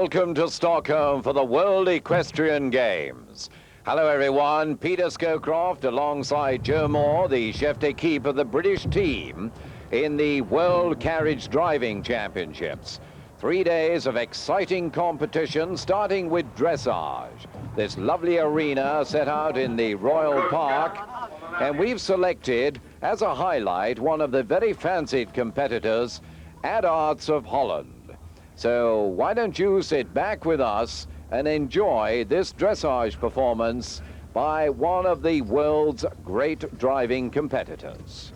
Welcome to Stockholm for the World Equestrian Games. Hello everyone, Peter Scowcroft alongside Joe Moore, the chef d'équipe of the British team in the World Carriage Driving Championships. 3 days of exciting competition starting with dressage. This lovely arena set out in the Royal Park, and we've selected as a highlight one of the very fancied competitors, Adarts of Holland. So why don't you sit back with us and enjoy this dressage performance by one of the world's great driving competitors.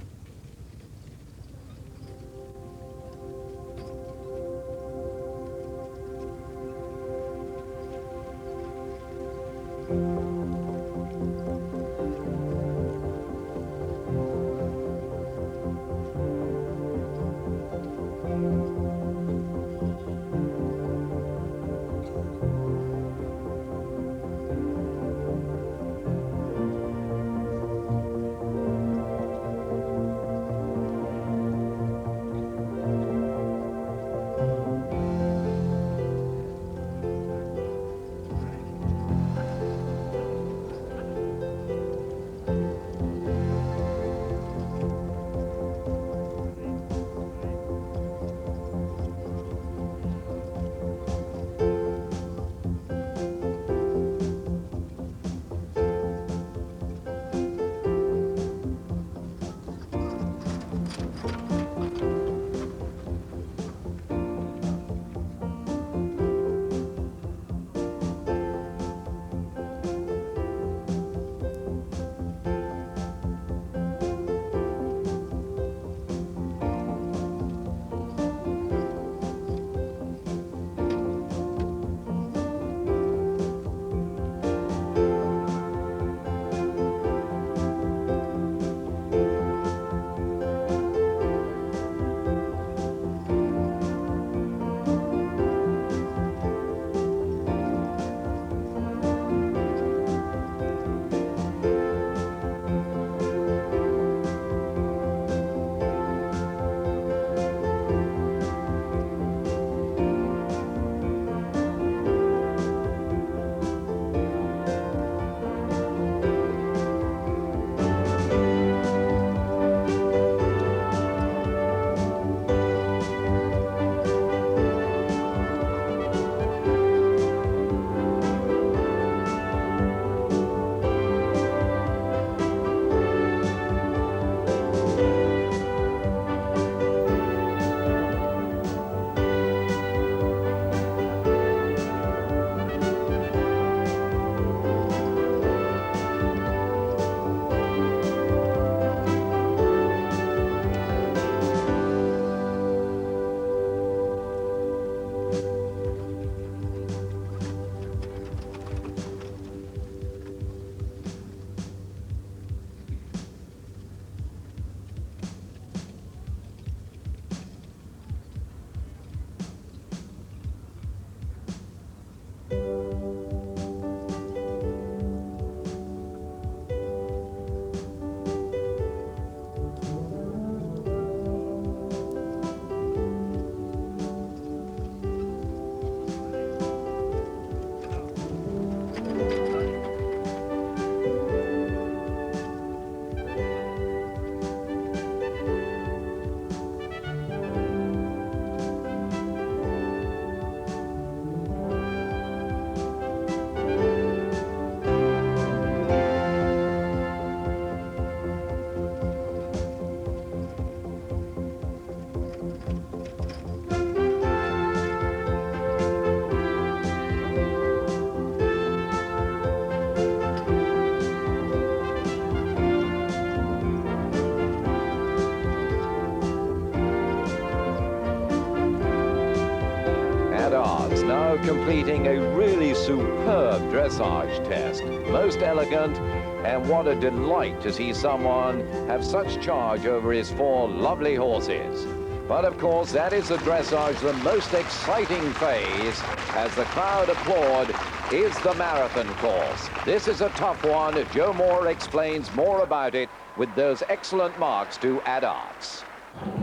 Now completing a really superb dressage test. Most elegant, and what a delight to see someone have such charge over his 4 lovely horses. But of course, that is the dressage, the most exciting phase, as the crowd applaud, is the marathon course. This is a tough one. Joe Moore explains more about it with those excellent marks to Adarts.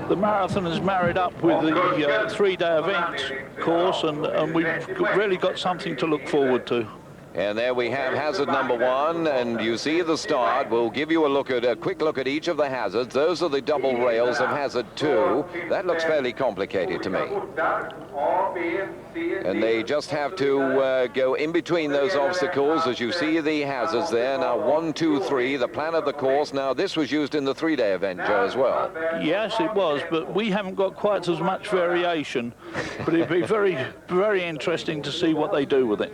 The marathon is married up with the three-day event course, and we've really got something to look forward to. And there we have hazard number 1, and you see the start. We'll give you a quick look at each of the hazards. Those are the double rails of hazard 2. That looks fairly complicated to me. And they just have to go in between those obstacles, as you see the hazards there. Now 1, 2, 3, the plan of the course. Now this was used in the 3-day event, Joe, as well. Yes, it was, but we haven't got quite as much variation. But it'd be very, very interesting to see what they do with it.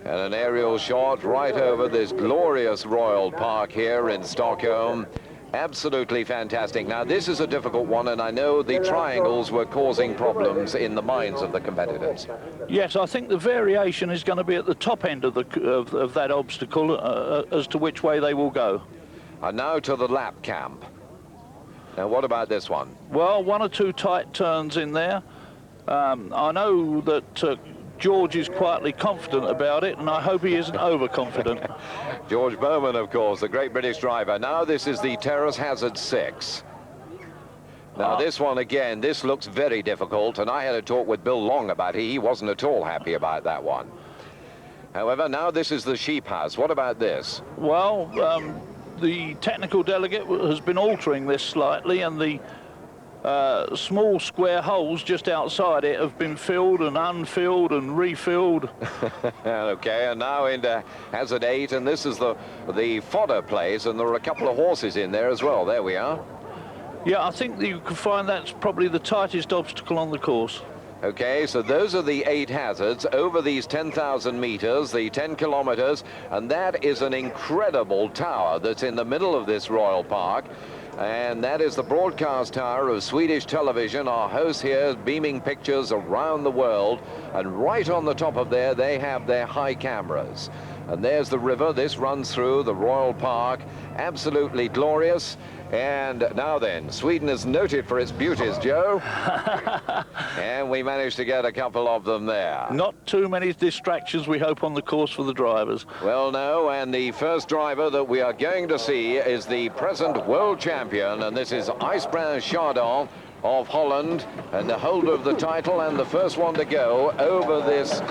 And an aerial shot right over this glorious Royal Park here in Stockholm. Absolutely fantastic. Now, this is a difficult one, and I know the triangles were causing problems in the minds of the competitors. Yes, I think the variation is going to be at the top end of that obstacle as to which way they will go. And now to the lap camp. Now, what about this one? Well, 1 or 2 tight turns in there. I know that George is quietly confident about it, and I hope he isn't overconfident. George Bowman, of course, the great British driver. Now this is the Terrace Hazard 6. Now this one again, this looks very difficult, and I had a talk with Bill Long about it. He wasn't at all happy about that one. However, now this is the Sheep House. What about this? Well, the technical delegate has been altering this slightly, and the small square holes just outside it have been filled and unfilled and refilled. Okay, and now into hazard 8, and this is the fodder place, and there are a couple of horses in there as well. There we are. Yeah, I think that you can find that's probably the tightest obstacle on the course. Okay, so those are the 8 hazards over these 10,000 meters, the 10 kilometers, and that is an incredible tower that's in the middle of this Royal Park. And that is the broadcast tower of Swedish television. Our host here is beaming pictures around the world, and right on the top of there they have their high cameras. And there's the river. This runs through the Royal Park. Absolutely glorious. And now then, Sweden is noted for its beauties, Joe. And we managed to get a couple of them there. Not too many distractions, we hope, on the course for the drivers. Well, no, and the first driver that we are going to see is the present world champion, and this is Icebrand Chardon of Holland, and the holder of the title and the first one to go over this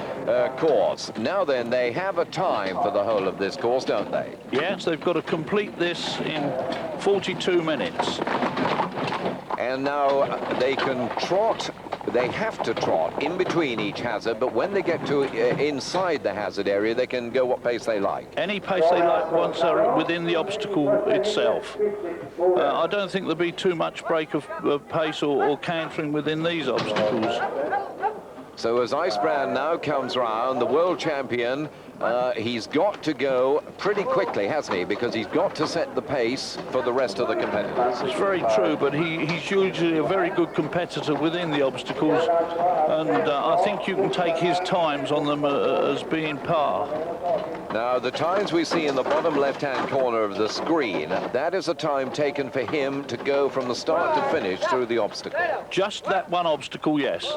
course. Now then, they have a time for the whole of this course, don't they? Yes, they've got to complete this in 42 minutes. And now they can trot, they have to trot in between each hazard, but when they get to inside the hazard area, they can go what pace they like. Any pace they like once they're within the obstacle itself. I don't think there'll be too much break of pace or cantering within these obstacles. So as Icebrand now comes round, the world champion, he's got to go pretty quickly, hasn't he? Because he's got to set the pace for the rest of the competitors. It's very true, but he's usually a very good competitor within the obstacles, and I think you can take his times on them as being par. Now, the times we see in the bottom left-hand corner of the screen, that is a time taken for him to go from the start to finish through the obstacle. Just that one obstacle, yes.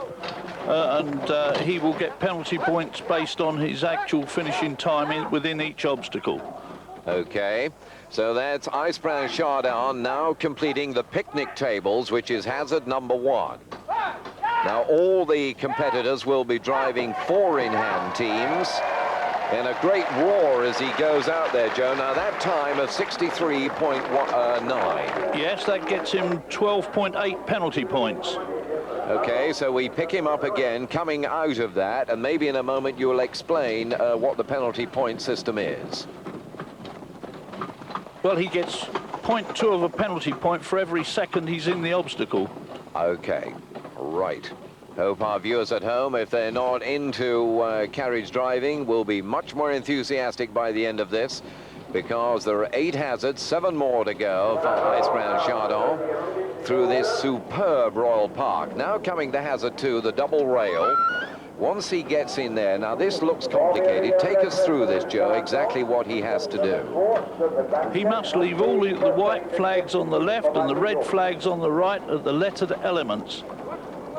And he will get penalty points based on his actual finishing time within each obstacle. Okay, so that's Icebrand Chardon now completing the picnic tables, which is hazard number 1. Now, all the competitors will be driving 4-in-hand teams. And a great roar as he goes out there, Joe. Now, that time of 63.9. Yes, that gets him 12.8 penalty points. Okay, so we pick him up again, coming out of that, and maybe in a moment you'll explain what the penalty point system is. Well, he gets 0.2 of a penalty point for every second he's in the obstacle. Okay, right. Hope our viewers at home, if they're not into carriage driving, will be much more enthusiastic by the end of this, because there are 8 hazards, 7 more to go for Icebrand Chardon through this superb Royal Park. Now coming to hazard 2, the double rail. Once he gets in there, now this looks complicated. Take us through this, Joe, exactly what he has to do. He must leave all the white flags on the left and the red flags on the right at the lettered elements.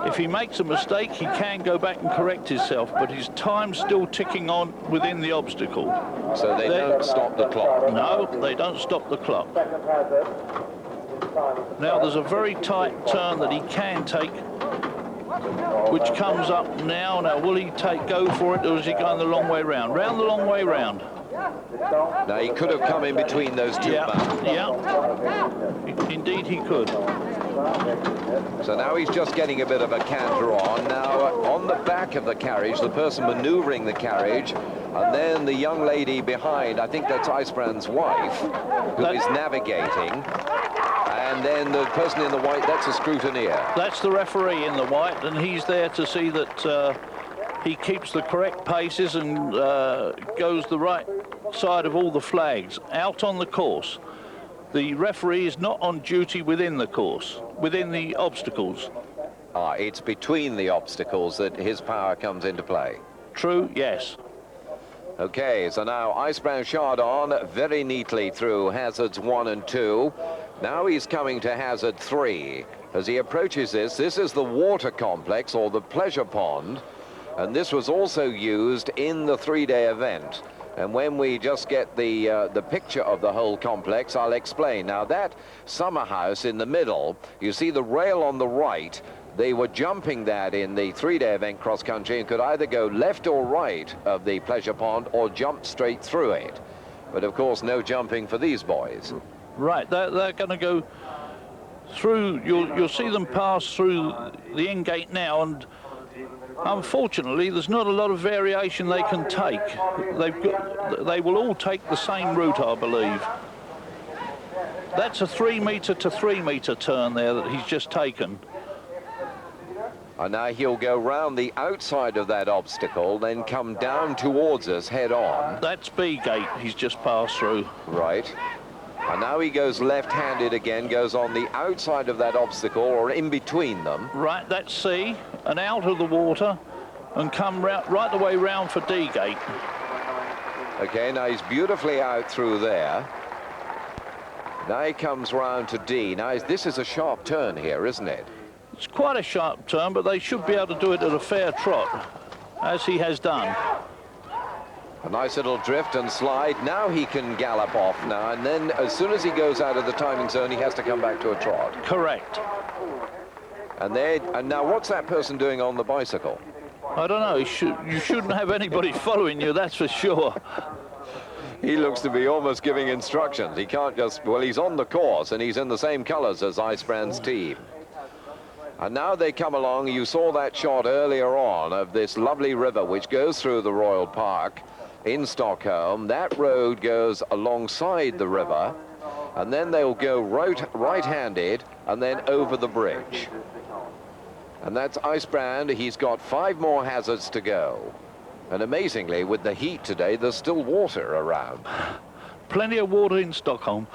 If he makes a mistake, he can go back and correct himself, but his time's still ticking on within the obstacle. So they don't stop the clock? No, they don't stop the clock. Now there's a very tight turn that he can take, which comes up now. Now will he go for it, or is he going the long way round? Round the long way round. Now he could have come in between those two mountains. Yeah, indeed he could. So now he's just getting a bit of a canter on. Now on the back of the carriage, the person maneuvering the carriage, and then the young lady behind, I think that's Icebrand's wife, who is navigating. And then the person in the white, that's a scrutineer. That's the referee in the white, and he's there to see that he keeps the correct paces and goes the right side of all the flags out on the course. The referee is not on duty within the course, within the obstacles. It's between the obstacles that his power comes into play. True, yes. Okay, so now Icebrand Chardon very neatly through hazards 1 and 2. Now he's coming to hazard 3. As he approaches this is the water complex, or the pleasure pond, and this was also used in the 3-day event. And when we just get the picture of the whole complex, I'll explain. Now that summer house in the middle, you see the rail on the right, they were jumping that in the 3-day event cross-country and could either go left or right of the pleasure pond or jump straight through it. But of course, no jumping for these boys. Right, they're going to go through, you'll see them pass through the end gate now, and unfortunately there's not a lot of variation they can take. They will all take the same route, I believe. That's a 3 metre to 3 metre turn there that he's just taken. And now he'll go round the outside of that obstacle, then come down towards us head on. That's B gate he's just passed through. Right. And now he goes left-handed again, goes on the outside of that obstacle, or in between them. Right, that's C, and out of the water, and come right the way round for D gate. Okay, now he's beautifully out through there. Now he comes round to D. Now this is a sharp turn here, isn't it? It's quite a sharp turn, but they should be able to do it at a fair trot, as he has done. A nice little drift and slide. Now he can gallop off now, and then as soon as he goes out of the timing zone, he has to come back to a trot. Correct. And now what's that person doing on the bicycle? I don't know. You shouldn't have anybody following you, that's for sure. He looks to be almost giving instructions. He can't just, well, he's on the course, and he's in the same colors as Icebrand's team. And now they come along. You saw that shot earlier on of this lovely river which goes through the Royal Park in Stockholm. That road goes alongside the river, and then they'll go right-handed and then over the bridge. And that's Icebrand. He's got 5 more hazards to go. And amazingly, with the heat today, there's still water around. Plenty of water in Stockholm.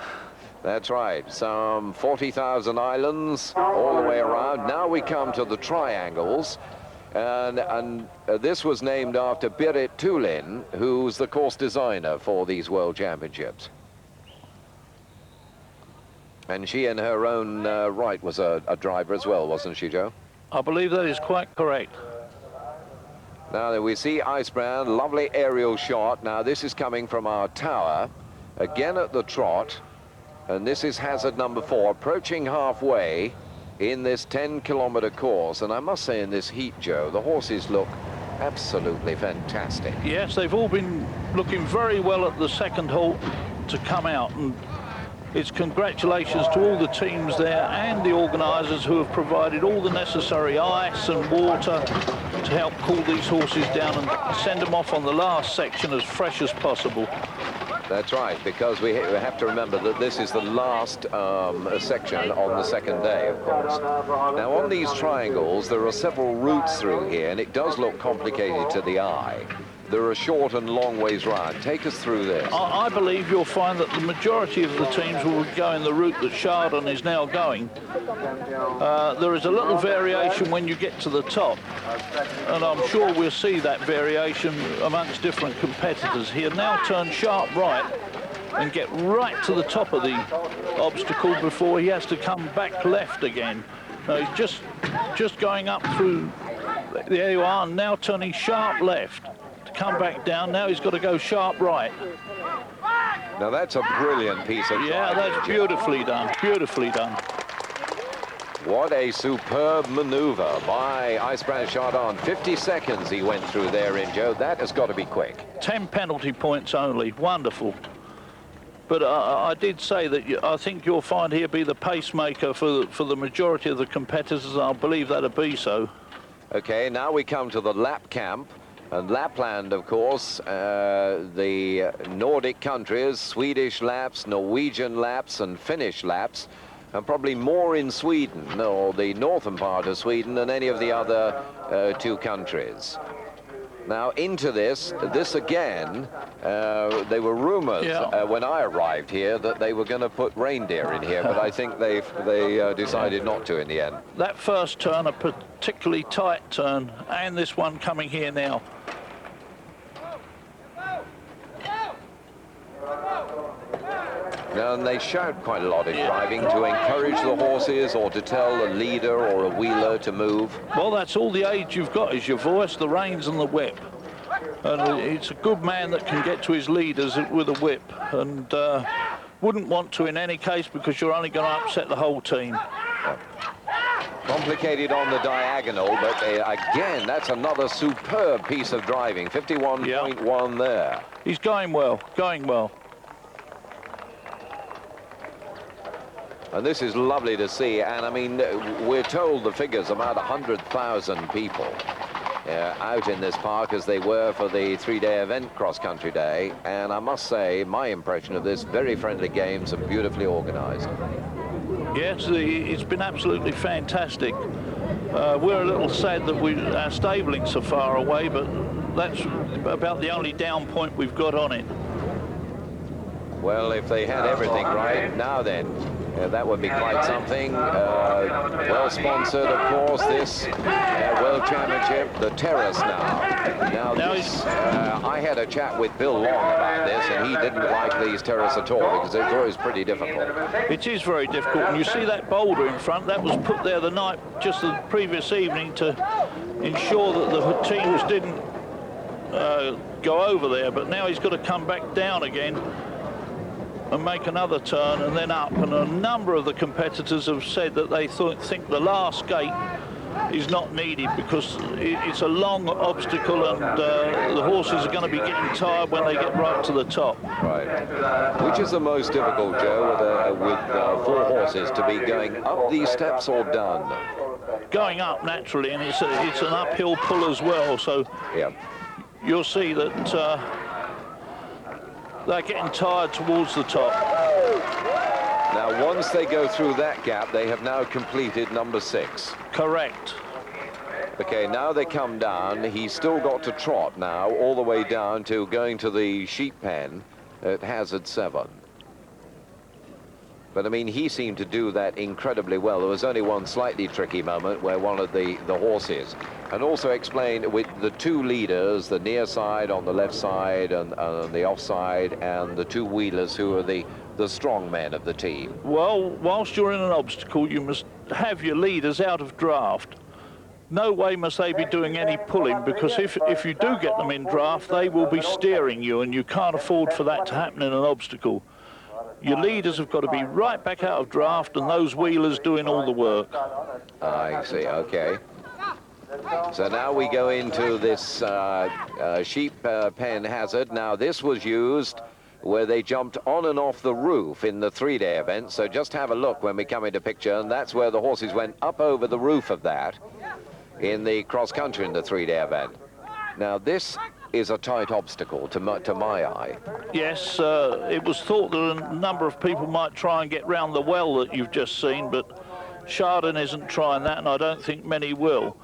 That's right, some 40,000 islands all the way around. Now we come to the triangles, and this was named after Berit Tulin, who's the course designer for these World Championships. And she in her own right was a driver as well, wasn't she, Joe? I believe that is quite correct. Now we see Icebrand, lovely aerial shot. Now this is coming from our tower, again at the trot. And this is hazard number 4, approaching halfway in this 10-kilometer course. And I must say, in this heat, Joe, the horses look absolutely fantastic. Yes, they've all been looking very well at the second halt to come out. And it's congratulations to all the teams there and the organisers who have provided all the necessary ice and water to help cool these horses down and send them off on the last section as fresh as possible. That's right, because we have to remember that this is the last section on the second day, of course. Now, on these triangles, there are several routes through here, and it does look complicated to the eye. There are short and long ways round. Take us through this. I believe you'll find that the majority of the teams will go in the route that Chardon is now going. There is a little variation when you get to the top, and I'm sure we'll see that variation amongst different competitors. He'll now turn sharp right and get right to the top of the obstacle before he has to come back left again. Now he's just going up through, there you are, and now turning sharp left. Come back down. Now he's got to go sharp right. Now that's a brilliant piece of Yeah, driving, that's Joe. beautifully done, beautifully done. What a superb maneuver by Icebrand Chardon. 50 seconds he went through there in, Joe. That has got to be quick. 10 penalty points only, wonderful. But I did say that I think you'll find he'll be the pacemaker for the majority of the competitors. I believe that'll be so. Okay, now we come to the lap camp. And Lapland, of course, the Nordic countries, Swedish laps, Norwegian laps, and Finnish laps, and probably more in Sweden, or the northern part of Sweden, than any of the other two countries. Now, into this again, they were rumors when I arrived here that they were going to put reindeer in here, but I think they decided not to in the end. That first turn, a particularly tight turn, and this one coming here now. Now, and they shout quite a lot in driving to encourage the horses or to tell a leader or a wheeler to move. Well, that's all the age you've got, is your voice, the reins and the whip. And it's a good man that can get to his leaders with a whip, and wouldn't want to in any case, because you're only going to upset the whole team. Complicated on the diagonal, but again, that's another superb piece of driving. 51.1 there. He's going well, going well. And this is lovely to see, and I mean, we're told the figures about 100,000 people out in this park, as they were for the three-day event, cross-country day, and I must say, my impression of this, very friendly games and beautifully organized. Yes, it's been absolutely fantastic. We're a little sad that our stabling's so far away, but that's about the only down point we've got on it. Well, if they had everything right, now then, that would be quite something. Well sponsored, of course, this World Championship, the Terrace now. Now this, I had a chat with Bill Long about this, and he didn't like these Terrace at all, because it's always pretty difficult. It is very difficult, and you see that boulder in front, that was put there the night, just the previous evening, to ensure that the teams didn't go over there, but now he's got to come back down again and make another turn and then up, and a number of the competitors have said that they think the last gate is not needed because it's a long obstacle, and the horses are going to be getting tired when they get right to the top. Right. Which is the most difficult, Joe, with four horses, to be going up these steps or down? Going up, naturally, and it's an uphill pull as well, so you'll see that they're getting tired towards the top. Now, once they go through that gap, they have now completed number 6. Correct. Okay, now they come down. He's still got to trot now, all the way down to going to the sheep pen at hazard 7. But, I mean, he seemed to do that incredibly well. There was only one slightly tricky moment where one of the horses, and also explained with the two leaders, the near side on the left side and the off side, and the two wheelers who are the strong men of the team. Well, whilst you're in an obstacle, you must have your leaders out of draft. No way must they be doing any pulling, because if you do get them in draft, they will be steering you, and you can't afford for that to happen in an obstacle. Your leaders have got to be right back out of draft, and those wheelers doing all the work. I see, okay. So now we go into this sheep pen hazard. Now, this was used where they jumped on and off the roof in the three-day event. So just have a look when we come into picture, and that's where the horses went up over the roof of that in the cross-country in the three-day event. Now, this is a tight obstacle to my eye. Yes, it was thought that a number of people might try and get round the well that you've just seen, but Chardon isn't trying that, and I don't think many will.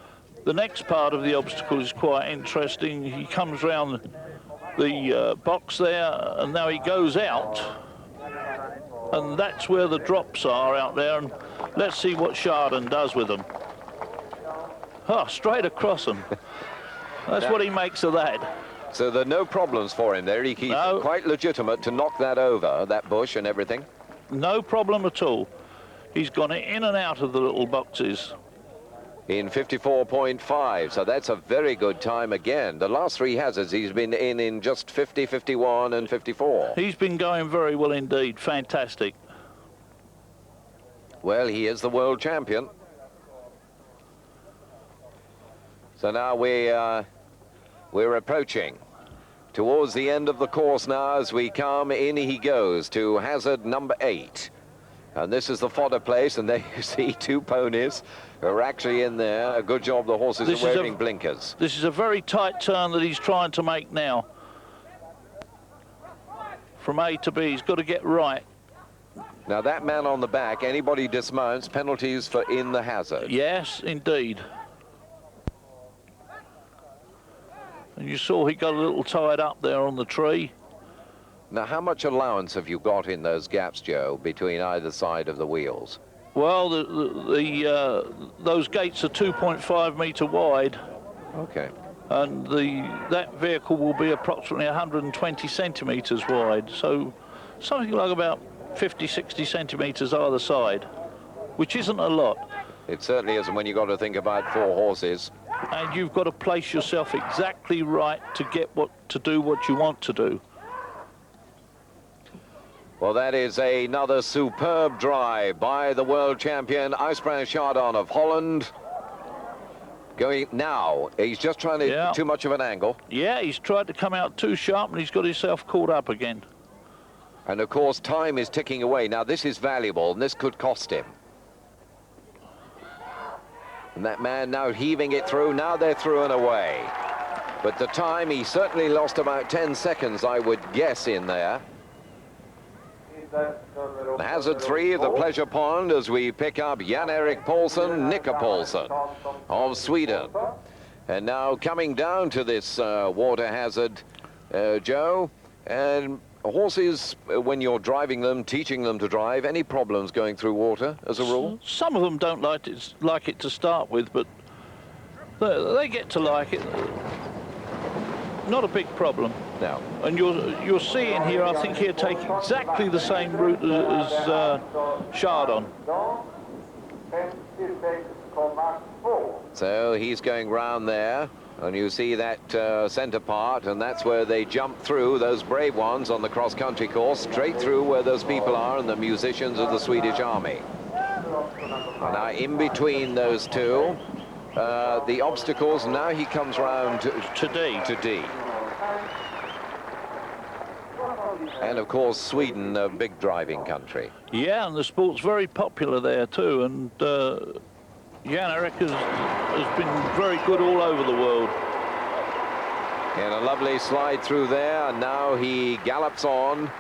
The next part of the obstacle is quite interesting. He comes round the box there, and now he goes out, and that's where the drops are out there, and let's see what Chardon does with them. Oh, straight across them. That's what he makes of that. So there are no problems for him there. He's quite legitimate to knock that over, that bush and everything. No problem at all. He's gone in and out of the little boxes. in 54.5, so that's a very good time again. The last three hazards he's been in just 50, 51 and 54. He's been going very well indeed. Fantastic. Well, he is the world champion. So now we're approaching towards the end of the course now. As we come in, he goes to hazard number 8. And this is the fodder place, and there you see two ponies who are actually in there. A good job the horses are wearing blinkers. This is a very tight turn that he's trying to make now. From A to B, he's got to get right. Now that man on the back, anybody dismounts, penalties for in the hazard. Yes, indeed. And you saw he got a little tied up there on the tree. Now, how much allowance have you got in those gaps, Joe, between either side of the wheels? Well, those gates are 2.5 metre wide. Okay. And that vehicle will be approximately 120 centimetres wide. So something like about 50, 60 centimetres either side, which isn't a lot. It certainly isn't when you've got to think about 4 horses. And you've got to place yourself exactly right to get to do what you want to do. Well, that is another superb drive by the world champion, Icebrand Chardon of Holland. Going now, he's just trying to too much of an angle. Yeah, he's tried to come out too sharp, and he's got himself caught up again. And of course, time is ticking away. Now, this is valuable, and this could cost him. And that man now heaving it through. Now they're through and away. But the time, he certainly lost about 10 seconds, I would guess, in there. Hazard 3 of the Pleasure Pond as we pick up Jan-Erik Paulsen, Nika Paulsen of Sweden. And now coming down to this water hazard, Joe, and horses, when you're driving them, teaching them to drive, any problems going through water as a rule? Some of them don't like it to start with, but they get to like it. Not a big problem. No. And you're seeing here, I think he'll take exactly the same route as Chardon. So he's going round there, and you see that centre part, and that's where they jump through, those brave ones on the cross-country course, straight through where those people are and the musicians of the Swedish Army. Now in between those two, the obstacles, now he comes round to D. And of course, Sweden, a big driving country. Yeah, and the sport's very popular there too. And Jan-Erik has been very good all over the world. And a lovely slide through there, and now he gallops on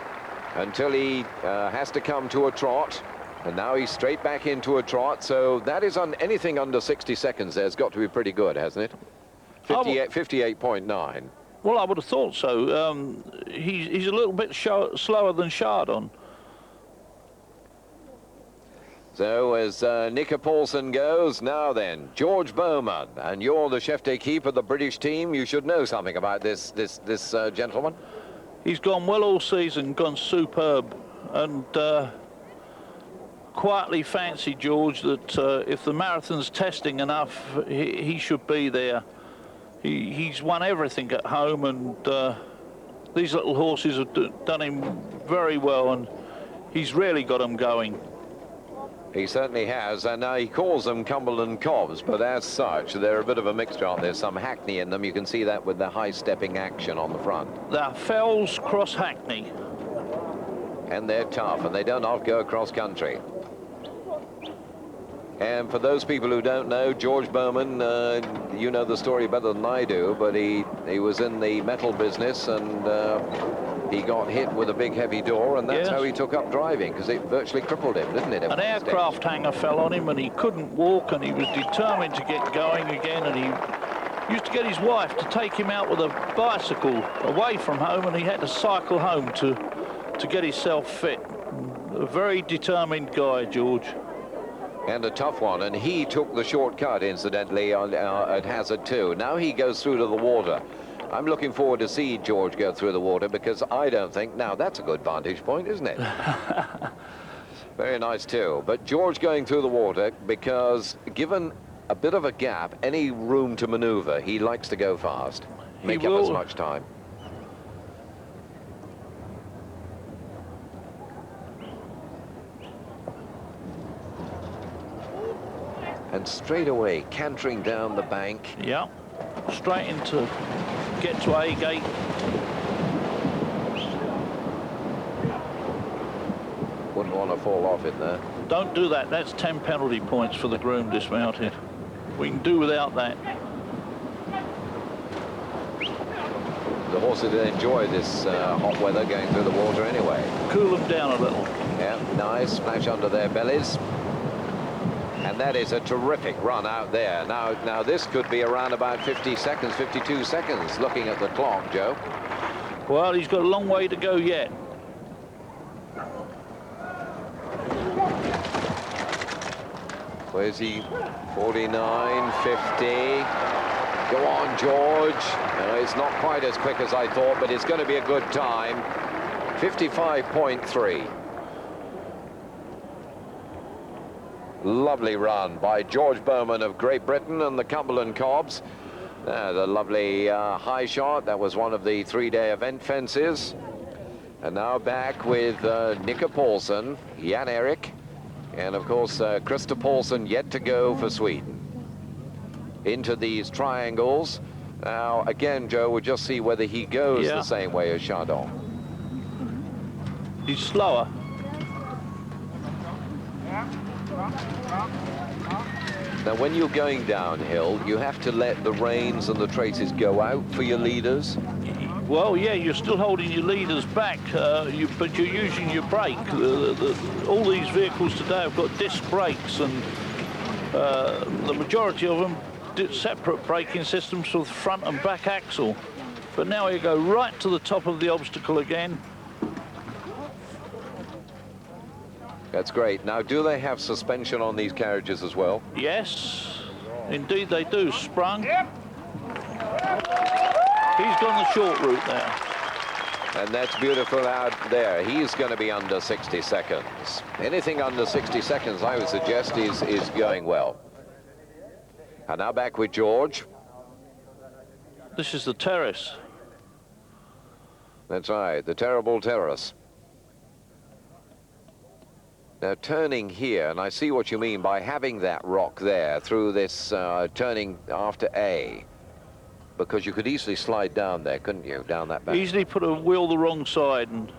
until he has to come to a trot. And now he's straight back into a trot. So that is on anything under 60 seconds there's got to be pretty good, hasn't it? 58.9. Well, I would have thought so. He's a little bit slower than Chardon. So as Nika Paulsen goes, now then, George Bowman, and you're the chef d'équipe of the British team. You should know something about this gentleman. He's gone well all season, gone superb, and quietly fancy, George, that if the marathon's testing enough, he should be there. He's won everything at home, and these little horses have done him very well, and he's really got them going. He certainly has, and he calls them Cumberland Cobs, but as such, they're a bit of a mixture, aren't there? Some Hackney in them. You can see that with the high-stepping action on the front. They're Fells Cross Hackney. And they're tough, and they don't often go across country. And for those people who don't know, George Bowman, you know the story better than I do, but he was in the metal business, and he got hit with a big heavy door, and that's how he took up driving, because it virtually crippled him, didn't it? An aircraft hanger fell on him, and he couldn't walk, and he was determined to get going again, and he used to get his wife to take him out with a bicycle away from home, and he had to cycle home to get himself fit. A very determined guy, George. And a tough one, and he took the shortcut, incidentally, at hazard 2. Now he goes through to the water. I'm looking forward to see George go through the water, because I don't think, now that's a good vantage point, isn't it? Very nice too. But George going through the water, because given a bit of a gap, any room to maneuver, he likes to go fast, make up as much time. And straight away, cantering down the bank. Yeah, straight into, get to A gate. Wouldn't want to fall off in there. Don't do that. That's 10 penalty points for the groom dismounted. We can do without that. The horses enjoy this hot weather going through the water anyway. Cool them down a little. Yeah, nice. Splash under their bellies. And that is a terrific run out there. Now this could be around about 50 seconds, 52 seconds, looking at the clock, Joe. Well, he's got a long way to go yet. Where's he? 49, 50. Go on, George. It's not quite as quick as I thought, but it's going to be a good time. 55.3. Lovely run by George Bowman of Great Britain and the Cumberland Cobs. The lovely high shot. That was one of the three-day event fences. And now back with Nicke Paulsen, Jan Erik, and of course Krista Paulsen yet to go for Sweden. Into these triangles. Now again, Joe, we'll just see whether he goes the same way as Chardon. He's slower. Now, when you're going downhill, you have to let the reins and the traces go out for your leaders. Well, yeah, you're still holding your leaders back, but you're using your brake. All these vehicles today have got disc brakes, and the majority of them did separate braking systems for the front and back axle. But now you go right to the top of the obstacle again. That's great. Now, do they have suspension on these carriages as well? Yes, indeed they do. Sprung. Yep. He's gone the short route there. And that's beautiful out there. He's going to be under 60 seconds. Anything under 60 seconds, I would suggest, is going well. And now back with George. This is the Terrace. That's right, the terrible Terrace. Now turning here, and I see what you mean by having that rock there through this turning after A, because you could easily slide down there, couldn't you, down that back? Easily put a wheel the wrong side, and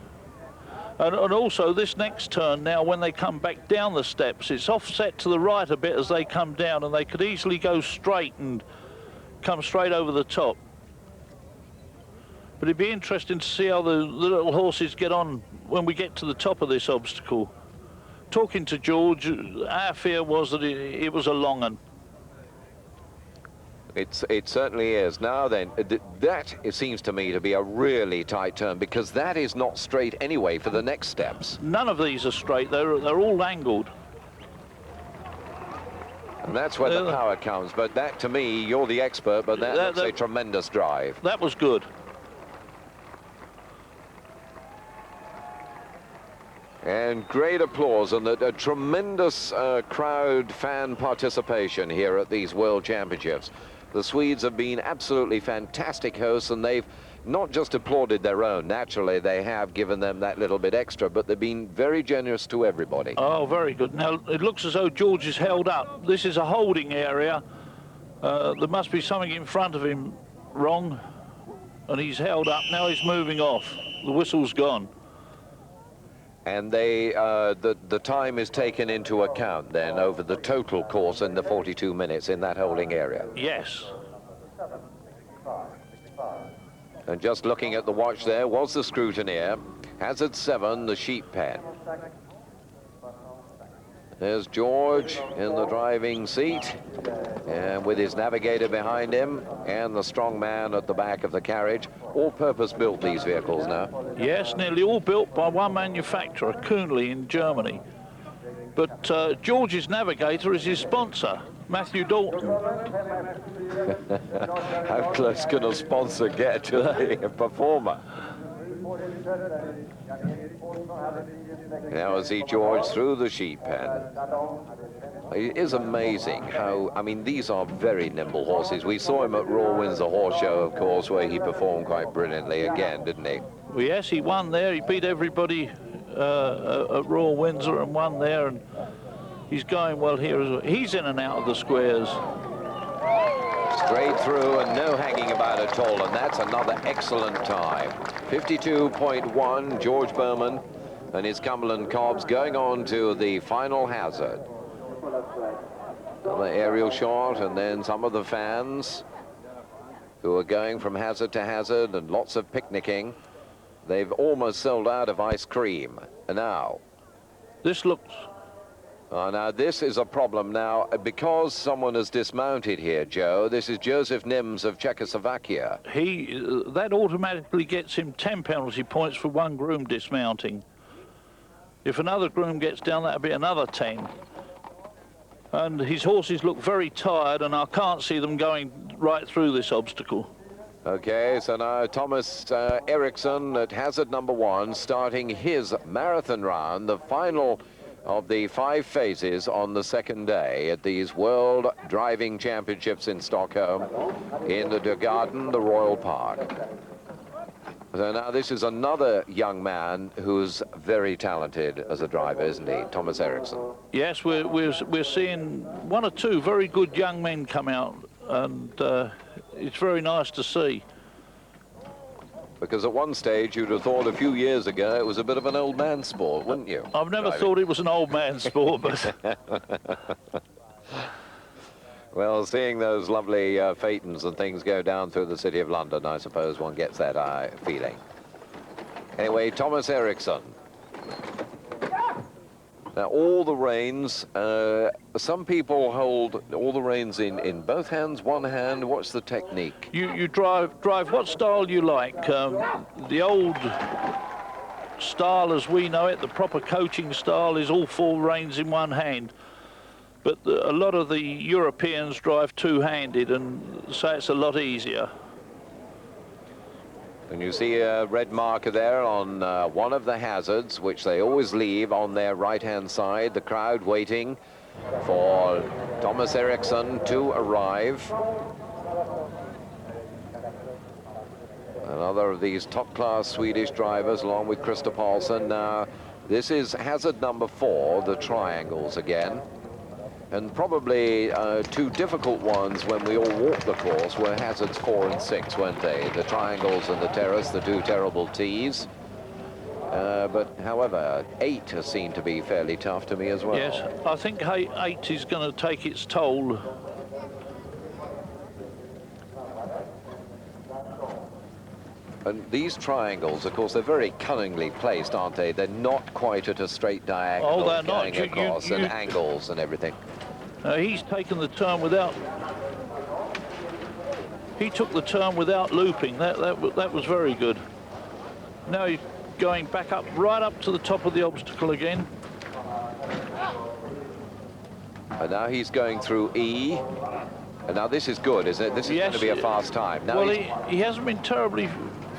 also this next turn now, when they come back down the steps, it's offset to the right a bit as they come down, and they could easily go straight and come straight over the top. But it'd be interesting to see how the little horses get on when we get to the top of this obstacle. Talking to George, our fear was that it was a long one. It certainly is. Now then, that it seems to me to be a really tight turn, because that is not straight anyway for the next steps. None of these are straight. They're all angled. And that's where the power comes. But that, to me, you're the expert, but that's a tremendous drive. That was good. And great applause and a tremendous crowd fan participation here at these World Championships. The Swedes have been absolutely fantastic hosts, and they've not just applauded their own. Naturally, they have given them that little bit extra, but they've been very generous to everybody. Oh, very good. Now, it looks as though George is held up. This is a holding area. There must be something in front of him wrong, and he's held up. Now he's moving off. The whistle's gone. And the time is taken into account then over the total course in the 42 minutes in that holding area. Yes. And just looking at the watch there was the scrutineer. Hazard 7, the sheep pen. There's George in the driving seat, and with his navigator behind him and the strong man at the back of the carriage. All purpose built, these vehicles now. Yes, nearly all built by one manufacturer, Kuhnli in Germany. But George's navigator is his sponsor, Matthew Dalton. How close can a sponsor get to the performer? Now I see George through the sheep pen. It is amazing how, I mean, these are very nimble horses. We saw him at Royal Windsor Horse Show, of course, where he performed quite brilliantly again, didn't he? Well, yes, he won there. He beat everybody at Royal Windsor and won there, and he's going well here as well. He's in and out of the squares. Straight through and no hanging about at all, and that's another excellent time. 52.1, George Bowman and his Cumberland Cobs going on to the final hazard. Another aerial shot, and then some of the fans who are going from hazard to hazard, and lots of picnicking. They've almost sold out of ice cream. And now This looks... now this is a problem now because someone has dismounted here, Joe. This is Joseph Nims of Czechoslovakia. That automatically gets him 10 penalty points for one groom dismounting. If another groom gets down, that'll be another 10. And his horses look very tired, and I can't see them going right through this obstacle. Okay, so now Thomas Erikson at hazard number 1, starting his marathon round, the final of the 5 phases on the second day at these World Driving Championships in Stockholm, in the Djurgården, the Royal Park. So now this is another young man who's very talented as a driver, isn't he, Thomas Erikson? Yes, we're seeing 1 or 2 very good young men come out, and it's very nice to see. Because at one stage you'd have thought a few years ago it was a bit of an old man sport, wouldn't you? I've never thought it was an old man sport, but... Well, seeing those lovely phaetons and things go down through the city of London, I suppose one gets that feeling. Anyway, Thomas Erikson. Now, all the reins, some people hold all the reins in both hands, one hand. What's the technique? You drive what style you like. The old style as we know it, the proper coaching style, is all 4 reins in one hand. But a lot of the Europeans drive two-handed, and so it's a lot easier. And you see a red marker there on one of the hazards, which they always leave on their right-hand side. The crowd waiting for Thomas Erikson to arrive. Another of these top-class Swedish drivers, along with Krista Paulsen. Now, this is hazard number 4, the triangles again. And probably 2 difficult ones when we all walked the course were hazards 4 and 6, weren't they? The triangles and the terrace, the 2 terrible T's. But however, 8 has seemed to be fairly tough to me as well. Yes, I think 8 is going to take its toll. And these triangles, of course, they're very cunningly placed, aren't they? They're not quite at a straight diagonal. Oh, they're not. Going across, and angles and everything. He's taken the turn without... He took the turn without looping. That was very good. Now he's going back up, right up to the top of the obstacle again. And now he's going through E. And now this is good, isn't it? This is going to be a fast time. Now well, he hasn't been terribly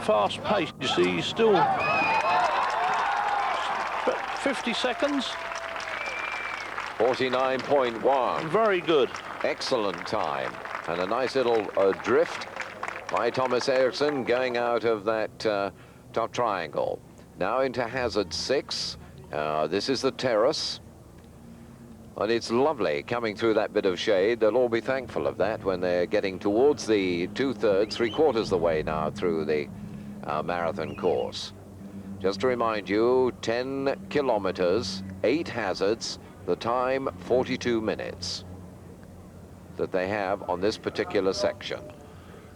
fast-paced. You see, he's still 50 seconds. 49.1. Very good. Excellent time. And a nice little drift by Thomas Erikson going out of that top triangle. Now into hazard 6. This is the Terrace. And it's lovely coming through that bit of shade. They'll all be thankful of that when they're getting towards the 2/3, 3/4 the way now through the marathon course. Just to remind you, 10 kilometers, 8 hazards, the time 42 minutes that they have on this particular section.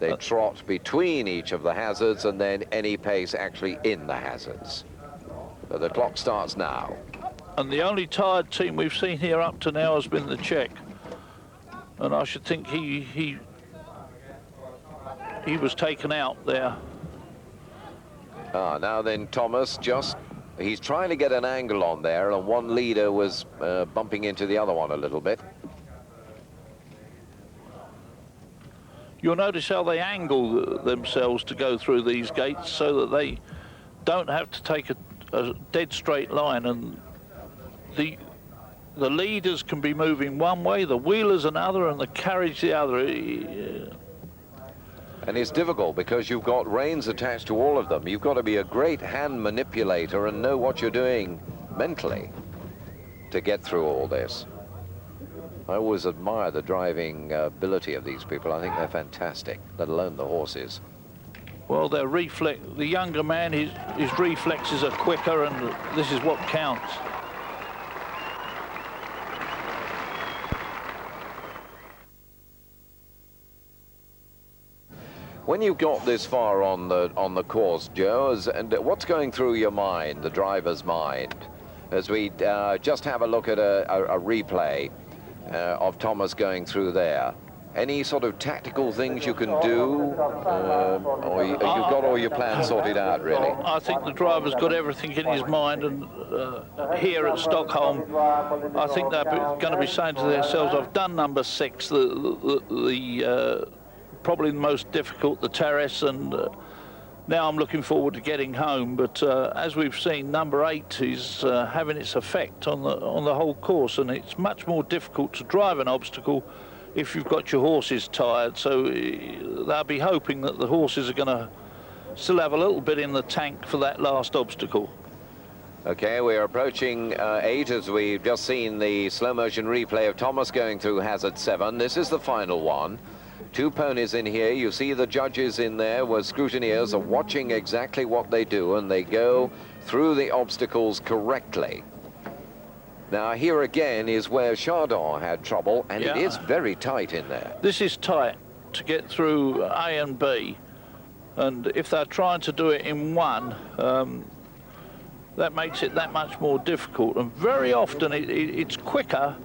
They trot between each of the hazards and then any pace actually in the hazards. So the clock starts now. And the only tired team we've seen here up to now has been the Czech. And I should think he was taken out there. Now then Thomas he's trying to get an angle on there, and one leader was bumping into the other one a little bit. You'll notice how they angle themselves to go through these gates so that they don't have to take a dead straight line, and the leaders can be moving one way, the wheelers another, and the carriage the other. And it's difficult because you've got reins attached to all of them. You've got to be a great hand manipulator and know what you're doing mentally to get through all this. I always admire the driving ability of these people. I think they're fantastic, let alone the horses. Well, their reflex, the younger man, his reflexes are quicker, and this is what counts. When you've got this far on the course, Joe, and what's going through your mind, the driver's mind, as we just have a look at a replay of Thomas going through there? Any sort of tactical things you can do, or you've got all your plans sorted out, really? I think the driver's got everything in his mind, and here at Stockholm, I think they're going to be saying to themselves, I've done number 6, probably the most difficult, the Terrace, and now I'm looking forward to getting home. But as we've seen, number 8 is having its effect on the whole course, and it's much more difficult to drive an obstacle if you've got your horses tired. So they'll be hoping that the horses are going to still have a little bit in the tank for that last obstacle. Okay, we are approaching 8 as we've just seen the slow motion replay of Thomas going through hazard 7. This is the final one. 2 ponies in here. You see the judges in there where scrutineers are watching exactly what they do, and they go through the obstacles correctly. Now here again is where Chardon had trouble, and it is very tight in there. This is tight to get through A and B, and if they're trying to do it in one, that makes it that much more difficult. And very often it's quicker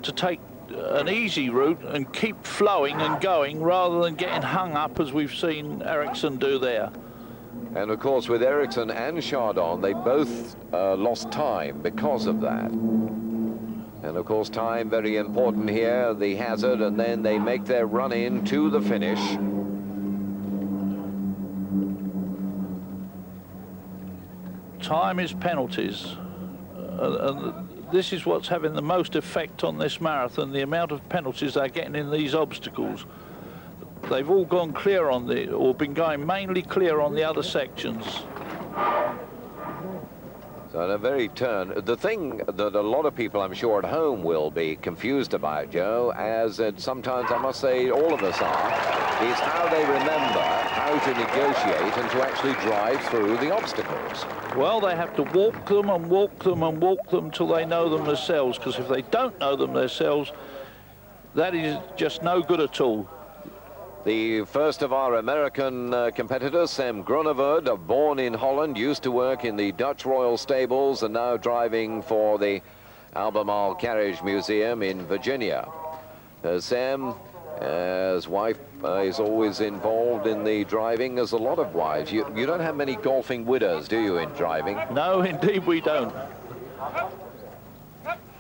to take an easy route and keep flowing and going rather than getting hung up, as we've seen Erikson do there. And of course with Erikson and Chardon, they both lost time because of that. And of course time very important here, the hazard, and then they make their run in to the finish. Time is penalties, and this is what's having the most effect on this marathon, the amount of penalties they're getting in these obstacles. They've all gone clear on or been going mainly clear on the other sections. So in a very turn, the thing that a lot of people I'm sure at home will be confused about, Joe, as sometimes I must say all of us are, is how they remember how to negotiate and to actually drive through the obstacles. Well, they have to walk them and walk them and walk them till they know them themselves, because if they don't know them themselves, that is just no good at all. The first of our American competitors, Sam Groenewald, born in Holland, used to work in the Dutch Royal Stables and now driving for the Albemarle Carriage Museum in Virginia. Sam, his wife is always involved in the driving, as a lot of wives. You don't have many golfing widows, do you, in driving? No, indeed we don't.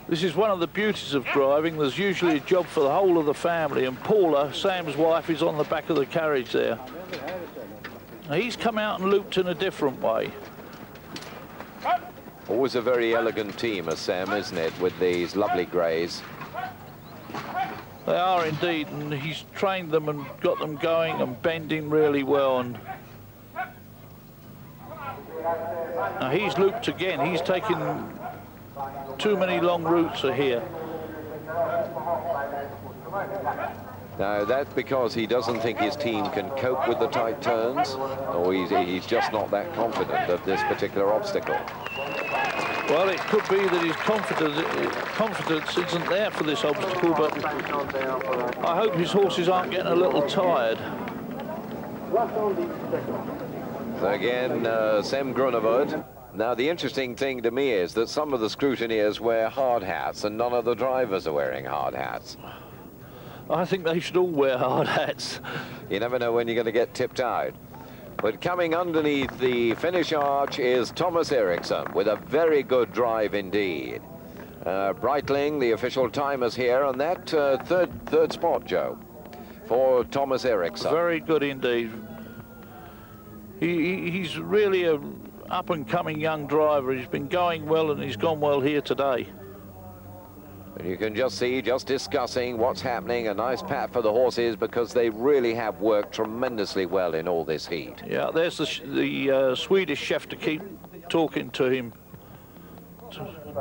This is one of the beauties of driving. There's usually a job for the whole of the family, and Paula, Sam's wife, is on the back of the carriage there. Now, he's come out and looped in a different way. Always a very elegant team, as Sam, isn't it, with these lovely greys? They are indeed, and he's trained them and got them going and bending really well. And now he's looped again. He's taken too many long routes are here. Now, that's because he doesn't think his team can cope with the tight turns, or he's just not that confident of this particular obstacle. Well, it could be that his confidence isn't there for this obstacle, but I hope his horses aren't getting a little tired. So again, Sam Groenewald. Now, the interesting thing to me is that some of the scrutineers wear hard hats and none of the drivers are wearing hard hats. I think they should all wear hard hats. You never know when you're going to get tipped out. But coming underneath the finish arch is Thomas Erikson with a very good drive indeed. Breitling, the official timers here, on that third spot, Joe, for Thomas Erikson. Very good indeed. He's really a up-and-coming young driver. He's been going well, and he's gone well here today. And you can just see, just discussing what's happening, a nice pat for the horses because they really have worked tremendously well in all this heat. Yeah, there's the Swedish chef to keep talking to him,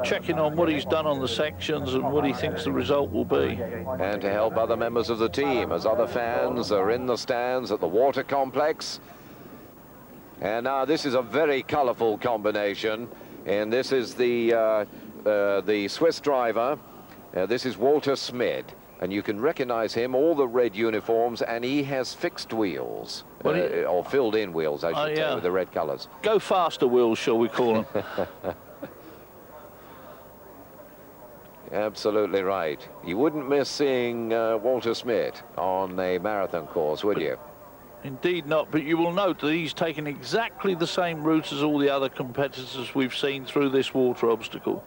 checking on what he's done on the sections and what he thinks the result will be. And to help other members of the team as other fans are in the stands at the water complex. And now this is a very colourful combination, and this is the Swiss driver. This is Walter Smid, and you can recognize him, all the red uniforms, and he has fixed wheels, or filled-in wheels, I should say, with the red colours. Go faster wheels, shall we call them? Absolutely right. You wouldn't miss seeing Walter Smid on a marathon course, would you? Indeed not, but you will note that he's taken exactly the same route as all the other competitors we've seen through this water obstacle.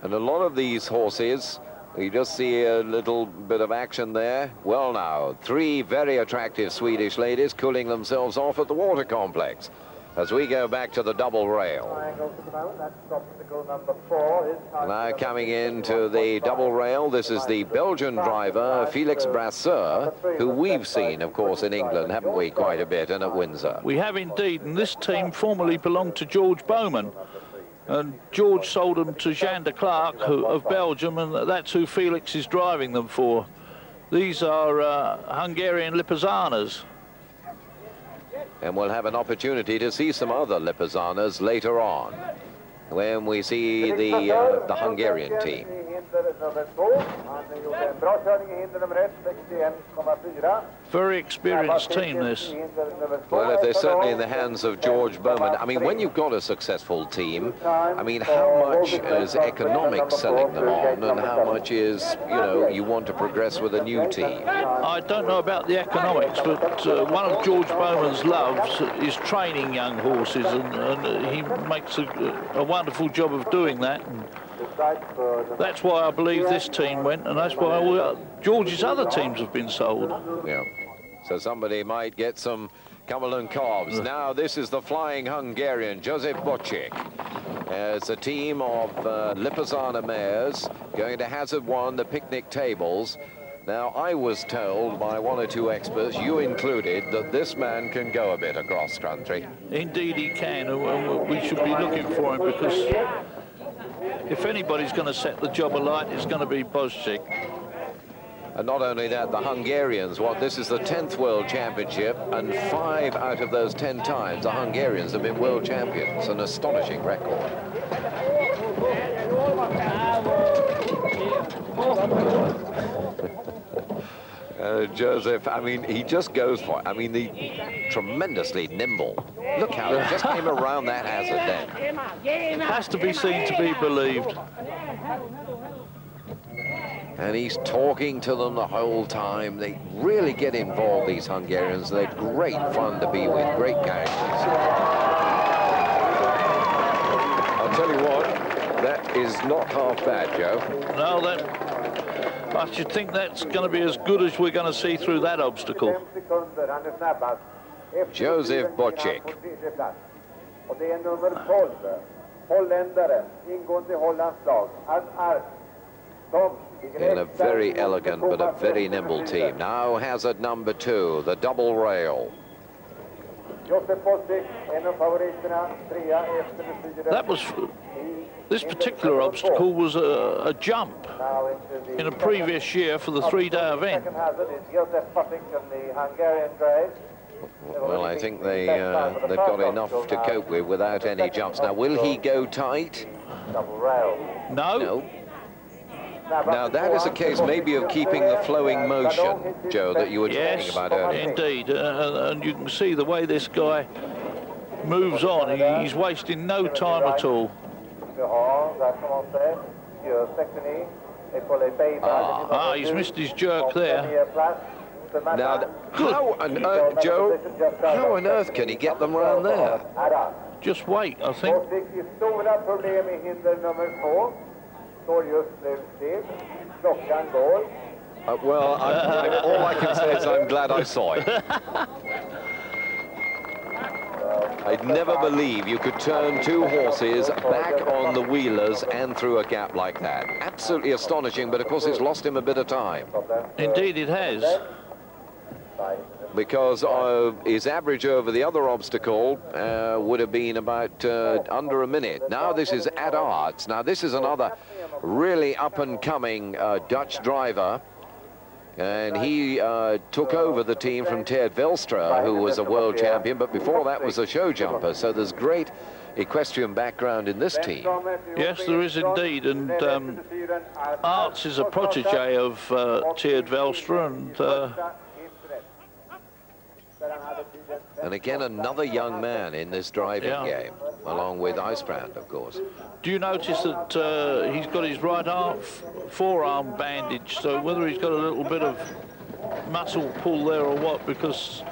And a lot of these horses, you just see a little bit of action there. Well now, 3 very attractive Swedish ladies cooling themselves off at the water complex as we go back to the double rail. Now coming into the double rail, this is the Belgian driver, Felix Brasser, who we've seen, of course, in England, haven't we, quite a bit, and at Windsor. We have indeed, and this team formerly belonged to George Bowman. And George sold them to Jean de Klerk of Belgium, and that's who Felix is driving them for. These are Hungarian Lipizzaners. And we'll have an opportunity to see some other Lipizzaners later on, when we see the Hungarian team. Very experienced team, this. Well, if they're certainly in the hands of George Bowman. I mean, when you've got a successful team, I mean, how much is economics selling them on, and how much is, you know, you want to progress with a new team? I don't know about the economics, but one of George Bowman's loves is training young horses, and he makes a wonderful job of doing that. And that's why I believe this team went, and that's why George's other teams have been sold. Yeah. So somebody might get some Cumberland calves. Now this is the flying Hungarian, Joseph Boek. It's a team of Lipizzaner mares going to Hazard 1, the picnic tables. Now, I was told by 1 or 2 experts, you included, that this man can go a bit across country. Indeed he can, and we should be looking for him, because if anybody's going to set the job alight, it's going to be Boek. And not only that, the Hungarians, this is the 10th World Championship, and 5 out of those 10 times the Hungarians have been world champions, an astonishing record. Joseph, I mean, he just goes for it. I mean, tremendously nimble. Look how he just came around that hazard then. Has to be seen to be believed. And he's talking to them the whole time. They really get involved, these Hungarians. They're great fun to be with, great characters. I'll tell you what, that is not half bad, Joe. No, I should think that's going to be as good as we're going to see through that obstacle. Joseph Boek. In a very elegant but a very nimble team. Now hazard number 2, the double rail. This particular obstacle was a jump in a previous year for the 3-day event. Well, I think they've got enough to cope with without any jumps. Now, will he go tight? No. Now, that is a case maybe of keeping the flowing motion, Joe, that you were talking about earlier. Indeed, and you can see the way this guy moves on. He's wasting no time at all. He's missed his jerk there. Now, how on earth, Joe, how on earth can he get them round there? Just wait, I think. Well, all I can say is I'm glad I saw it. I'd never believe you could turn two horses back on the wheelers and through a gap like that. Absolutely astonishing, but of course it's lost him a bit of time. Indeed it has. Because his average over the other obstacle would have been about under a minute. Now this is at Arts. Now this is another really up-and-coming Dutch driver. And he took over the team from Ted Velstra, who was a world champion, but before that was a show jumper. So there's great equestrian background in this team. Yes, there is indeed. And Arts is a protege of Ted Velstra, and again, another young man in this driving game, along with Icebrand, of course. Do you notice that he's got his right arm, forearm bandaged, so whether he's got a little bit of muscle pull there or what, because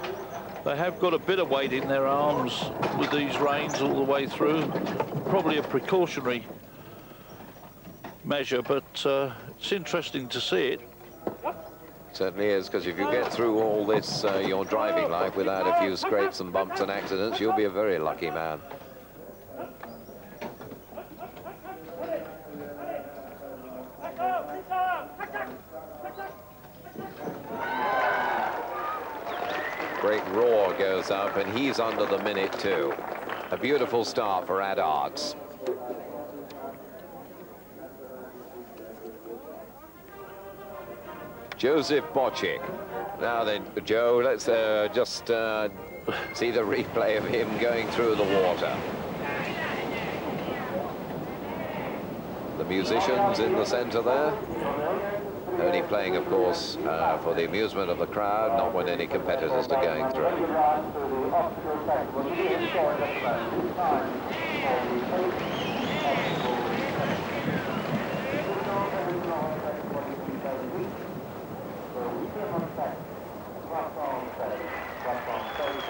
they have got a bit of weight in their arms with these reins all the way through. Probably a precautionary measure, but it's interesting to see it. Certainly is, because if you get through all this, your driving life, without a few scrapes and bumps and accidents, you'll be a very lucky man. Great roar goes up, and he's under the minute too. A beautiful start for Ad Arts. Joseph Boek. Now then, Joe, let's just see the replay of him going through the water. The musicians in the center there. Only playing, of course, for the amusement of the crowd, not when any competitors are going through.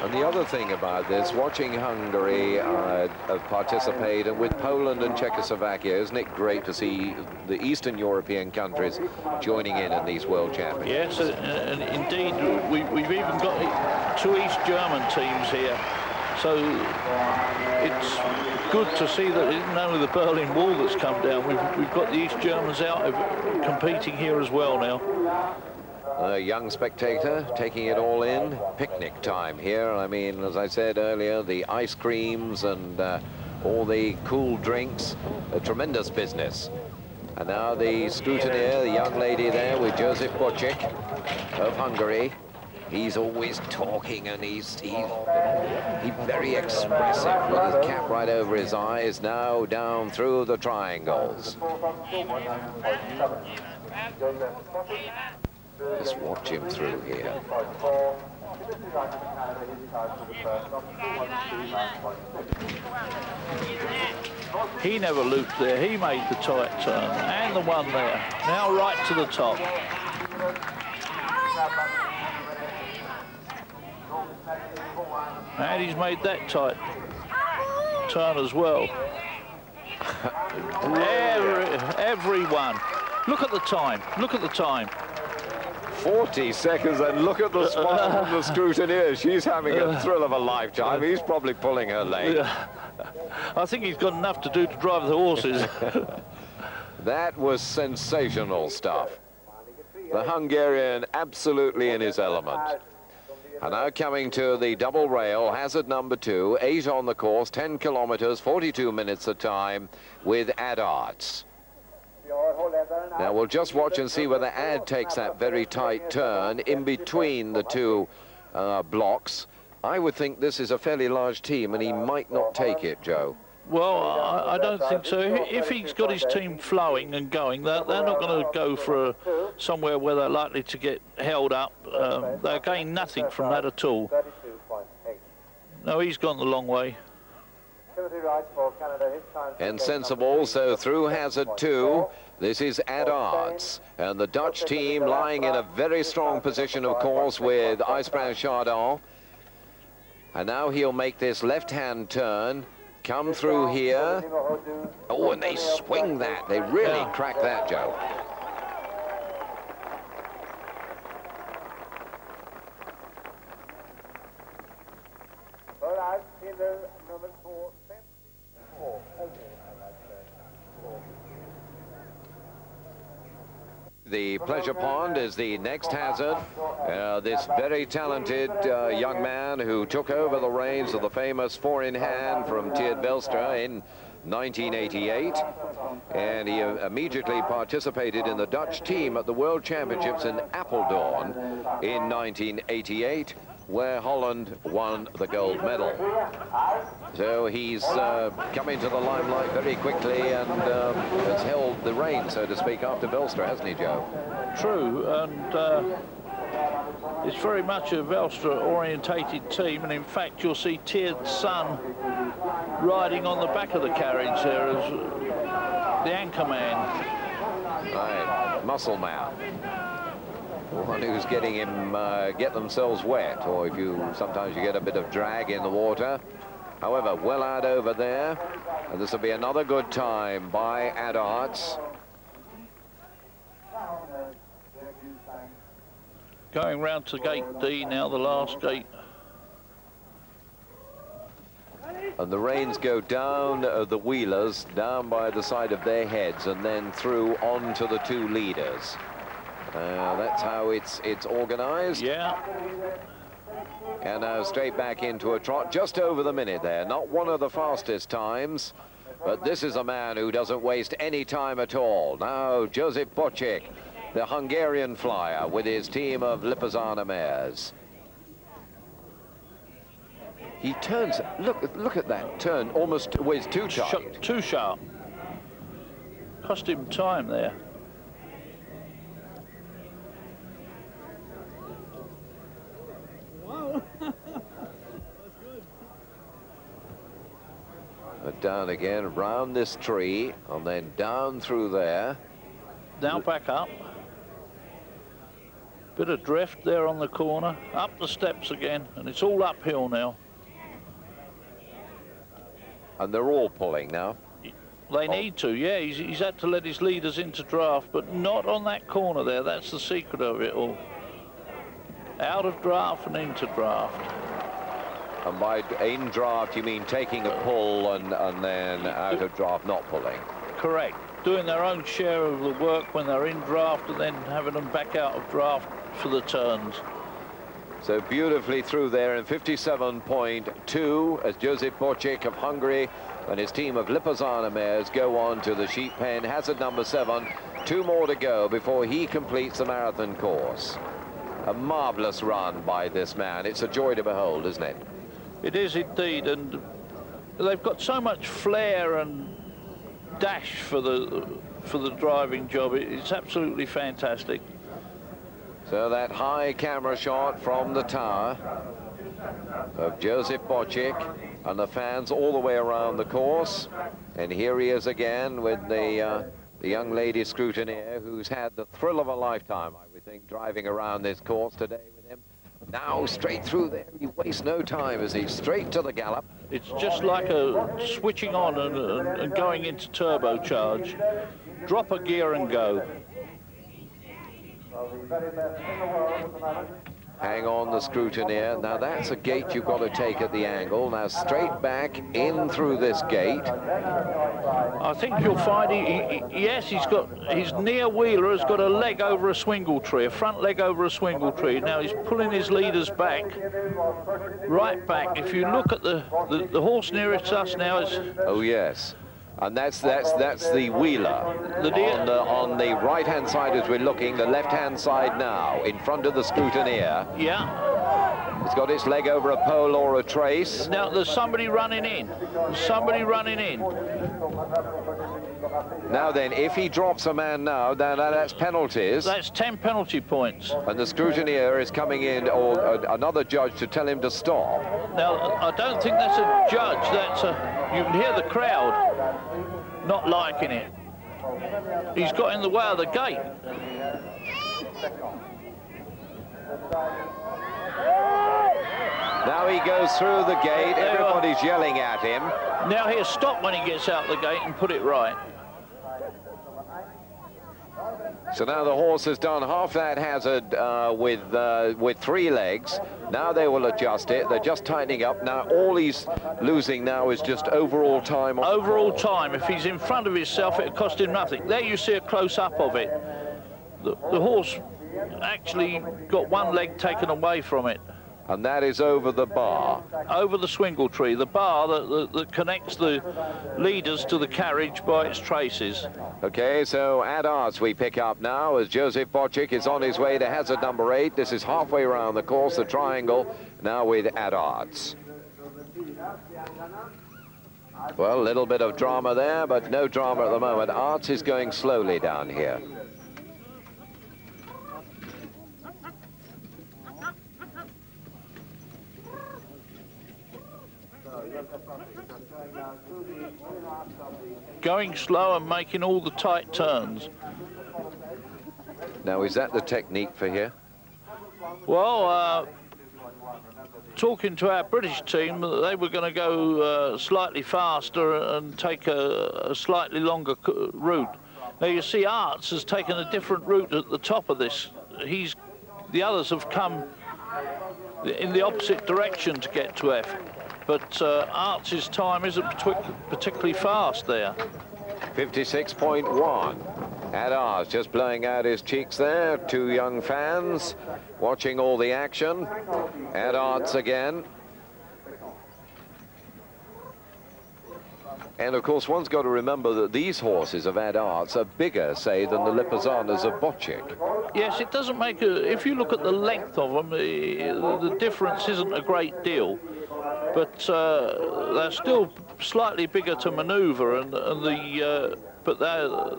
And the other thing about this, watching Hungary participate, and with Poland and Czechoslovakia, isn't it great to see the Eastern European countries joining in these World Championships? Yes, and indeed, we've even got 2 East German teams here. So it's good to see that it's not only the Berlin Wall that's come down, we've got the East Germans out competing here as well now. A young spectator taking it all in. Picnic time here. I mean, as I said earlier, the ice creams and all the cool drinks, a tremendous business. And now the scrutineer, the young lady there with Joseph Boek of Hungary. He's always talking, and he's very expressive with his cap right over his eyes, now down through the triangles. Just watch him through here. He never looped there. He made the tight turn, and the one there. Now right to the top. And he's made that tight turn as well. Everyone. Look at the time. Look at the time. 40 seconds, and look at the smile from the scrutineer. She's having a thrill of a lifetime. He's probably pulling her leg. I think he's got enough to do to drive the horses. That was sensational stuff. The Hungarian absolutely in his element. And now coming to the double rail, hazard number 2, 8 on the course, 10 kilometers, 42 minutes of time with Ad Arts. Now we'll just watch and see whether Ad takes that very tight turn in between the two blocks. I would think this is a fairly large team, and he might not take it, Joe. Well, I don't think so. If he's got his team flowing and going, they're not going to go for somewhere where they're likely to get held up. They'll gain nothing from that at all. No, he's gone the long way. And sensible, so through hazard 2, this is Ad Arts, and the Dutch team lying in a very strong position, of course, with Icebrand Chardon. And now he'll make this left-hand turn, come through here. Oh, and they swing that. They really crack that, Joe. the pleasure pond is the next hazard. This very talented young man who took over the reins of the famous four-in-hand from Tjeerd Belstra in 1988, and he immediately participated in the Dutch team at the World Championships in Apeldoorn in 1988, where Holland won the gold medal. So he's come into the limelight very quickly and has held the reins, so to speak, after Belstra, hasn't he, Joe? True, and it's very much a Belstra-orientated team, and in fact you'll see Tjeerd's son riding on the back of the carriage there as the anchor man. Right, muscle man. One who's getting him get themselves wet, or if you sometimes you get a bit of drag in the water. However, well out over there, and this will be another good time by Adarts. Going round to gate D now, the last gate. And the reins go down the wheelers, down by the side of their heads, and then through onto the two leaders. That's how it's organized. Yeah. And now straight back into a trot, just over the minute there. Not one of the fastest times, but this is a man who doesn't waste any time at all. Now Josip Boek, the Hungarian flyer, with his team of Lipizzaner mares. He turns, look at that turn, almost was too tight. Too sharp. Cost him time there. Down again, round this tree, and then down through there. Now back up. Bit of drift there on the corner. Up the steps again, and it's all uphill now. And they're all pulling now. They need to, yeah. He's had to let his leaders into draft, but not on that corner there. That's the secret of it all. Out of draft and into draft. And by in draft, you mean taking a pull and then out of draft, not pulling? Correct. Doing their own share of the work when they're in draft and then having them back out of draft for the turns. So beautifully through there in 57.2 as Josip Boek of Hungary and his team of Lipizzaner mares go on to the sheep pen. Hazard number 7, 2 more to go before he completes the marathon course. A marvelous run by this man. It's a joy to behold, isn't it? It is indeed, and they've got so much flair and dash for the driving job. It's absolutely fantastic. So that high camera shot from the tower of Josip Boek and the fans all the way around the course. And here he is again with the young lady scrutineer who's had the thrill of a lifetime, I would think, driving around this course today with him. Now straight through there, he wastes no time as he's straight to the gallop. It's just like a switching on and going into turbocharge. Drop a gear and go. Hang on the scrutineer. Now that's a gate you've got to take at the angle. Now straight back in through this gate. I think you'll find yes, he's got his near wheeler has got a leg over a swingle tree, a front leg over a swingle tree. Now he's pulling his leaders back, right back. If you look at the horse nearest us now is. Oh yes. And that's the wheeler on the right-hand side as we're looking, the left-hand side now, in front of the scrutineer. Yeah. It's got its leg over a pole or a trace. Now there's somebody running in. There's somebody running in. Now then, if he drops a man now, then that's penalties. That's 10 penalty points. And the scrutineer is coming in, or another judge, to tell him to stop. Now, I don't think that's a judge. That's you can hear the crowd not liking it. He's got in the way of the gate. Now he goes through the gate. Everybody's yelling at him. Now he'll stop when he gets out the gate and put it right. So now the horse has done half that hazard with 3 legs. Now they will adjust it. They're just tightening up. Now all he's losing now is just overall time. Overall time. If he's in front of himself, it'll cost him nothing. There you see a close-up of it. the horse actually got one leg taken away from it. And that is over the bar. Over the swingle tree, the bar that connects the leaders to the carriage by its traces. Okay, so at Arts we pick up now as Joseph Boek is on his way to hazard number 8. This is halfway around the course, the triangle, now with at Arts. Well, a little bit of drama there, but no drama at the moment. Arts is going slowly down here. Going slow and making all the tight turns. Now, is that the technique for here? Well, talking to our British team, they were going to go slightly faster and take a slightly longer route. Now, you see Arts has taken a different route at the top of this. The others have come in the opposite direction to get to F. But Arts' time isn't particularly fast there. 56.1. At Arts just blowing out his cheeks there. 2 young fans watching all the action. At Arts again. And of course, one's got to remember that these horses of Ad Arts are bigger, say, than the Lipizzaners of Boek. Yes, it doesn't make if you look at the length of them, the difference isn't a great deal. But they're still slightly bigger to manoeuvre, but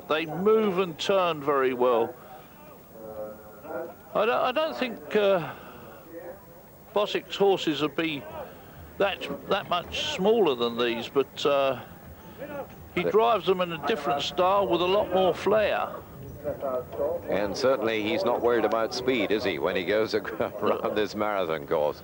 they move and turn very well. I don't think Bosek's horses would be that much smaller than these, but he drives them in a different style with a lot more flair. And certainly he's not worried about speed, is he, when he goes around this marathon course?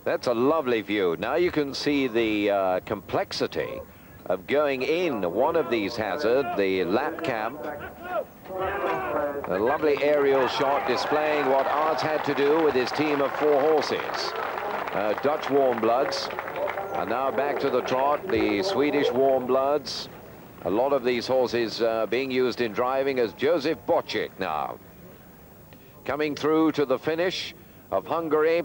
That's a lovely view. Now you can see the complexity of going in one of these hazards, the lap camp. A lovely aerial shot displaying what Arts had to do with his team of 4 horses. Dutch warm bloods. And now back to the trot, the Swedish warm bloods. A lot of these horses being used in driving as Joseph Boek now. Coming through to the finish of Hungary.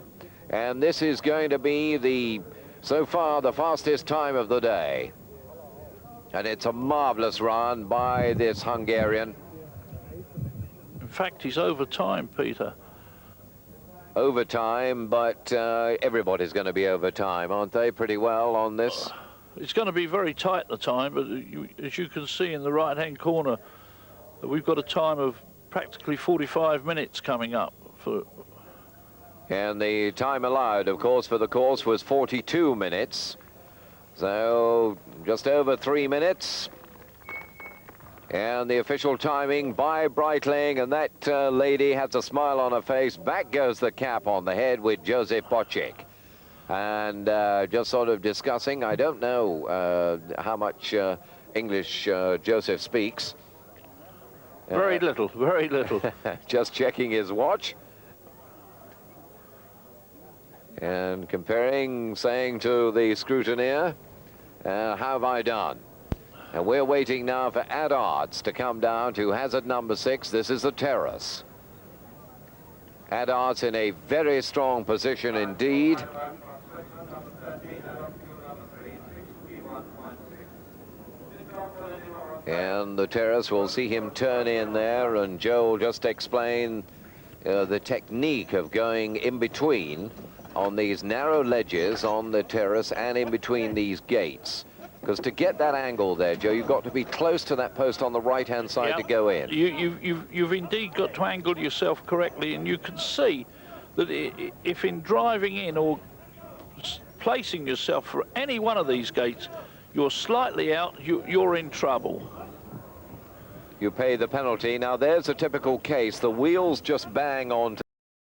And this is going to be so far, the fastest time of the day. And it's a marvelous run by this Hungarian. In fact, he's over time, Peter. Over time, but everybody's going to be over time, aren't they, pretty well on this? It's going to be very tight the time, but as you can see in the right-hand corner, we've got a time of practically 45 minutes coming up. And the time allowed, of course, for the course was 42 minutes. So just over 3 minutes. And the official timing by Breitling, and that lady has a smile on her face. Back goes the cap on the head with Joseph Boek. And just sort of discussing, I don't know how much English Joseph speaks. Very little, very little. Just checking his watch. And comparing, saying to the scrutineer, how have I done? And we're waiting now for Ad Arts to come down to hazard number 6. This is the Terrace. Ad Arts in a very strong position indeed. And the Terrace, will see him turn in there, and Joe will just explain the technique of going in between on these narrow ledges on the Terrace and in between these gates. Because to get that angle there, Joe, you've got to be close to that post on the right-hand side to go in. You've indeed got to angle yourself correctly, and you can see that if in driving in or placing yourself for any one of these gates, you're slightly out, you're in trouble. You pay the penalty. Now, there's a typical case. The wheels just bang onto